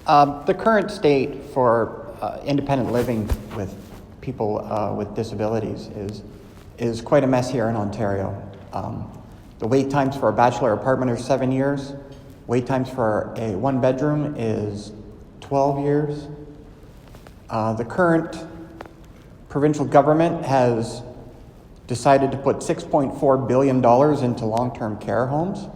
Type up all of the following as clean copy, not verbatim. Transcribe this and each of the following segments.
The current state for independent living with people with disabilities is quite a mess here in Ontario. The wait times for a bachelor apartment are 7 years. Wait times for a one-bedroom is 12 years. The current provincial government has decided to put $6.4 billion into long-term care homes.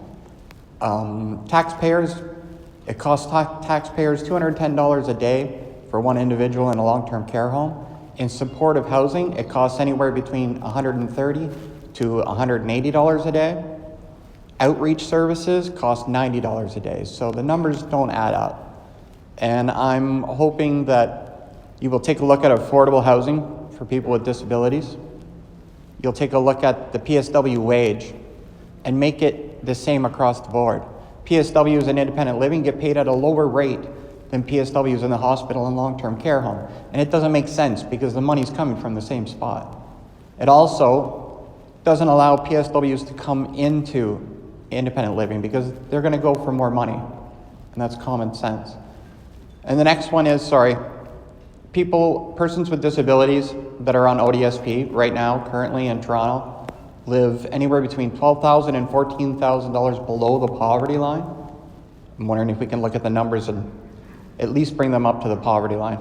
It costs taxpayers $210 a day for one individual in a long-term care home. In supportive housing, it costs anywhere between $130 to $180 a day. Outreach services cost $90 a day. So the numbers don't add up. And I'm hoping that you will take a look at affordable housing for people with disabilities. You'll take a look at the PSW wage and make it the same across the board. PSWs in independent living get paid at a lower rate than PSWs in the hospital and long-term care home. And it doesn't make sense because the money's coming from the same spot. It also doesn't allow PSWs to come into independent living because they're going to go for more money. And that's common sense. And the next one is, persons with disabilities that are on ODSP right now, currently in Toronto, live anywhere between $12,000 and $14,000 below the poverty line. I'm wondering if we can look at the numbers and at least bring them up to the poverty line.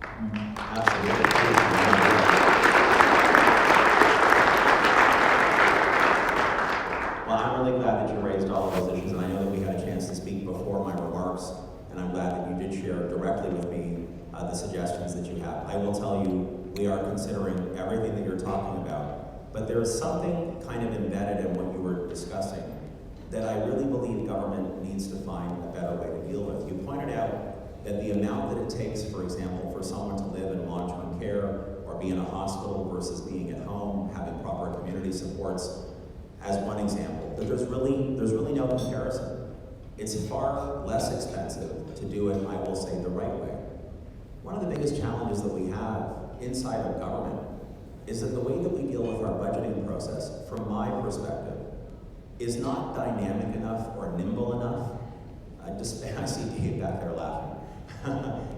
Absolutely. Well, I'm really glad that you raised all of those issues, and I know that we had a chance to speak before my remarks, and I'm glad that you did share directly with me the suggestions that you have. I will tell you, we are considering everything that you're talking about, but there is something kind of embedded in what you were discussing that I really believe government needs to find a better way to deal with. You pointed out that the amount that it takes, for example, for someone to live in long-term care or be in a hospital versus being at home, having proper community supports, as one example, that there's really no comparison. It's far less expensive to do it, I will say, the right way. One of the biggest challenges that we have inside of government is that the way that we deal with our budgeting process, from my perspective, is not dynamic enough or nimble enough. I see Dave back there laughing.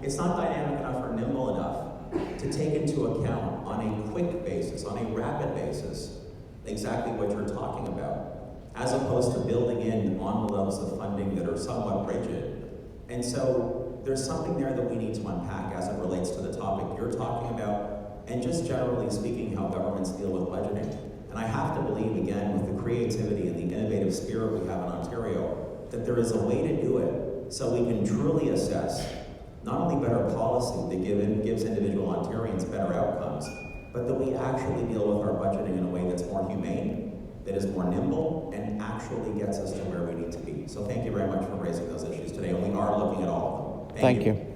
It's not dynamic enough or nimble enough to take into account on a quick basis, on a rapid basis, exactly what you're talking about, as opposed to building in envelopes of funding that are somewhat rigid. And so there's something there that we need to unpack as it relates to the topic you're talking about, and just generally speaking, how governments deal with budgeting. And I have to believe, again, with the creativity and the innovative spirit we have in Ontario, that there is a way to do it so we can truly assess not only better policy that gives individual Ontarians better outcomes, but that we actually deal with our budgeting in a way that's more humane, that is more nimble, and actually gets us to where we need to be. So thank you very much for raising those issues today, and we are looking at all of them. Thank you.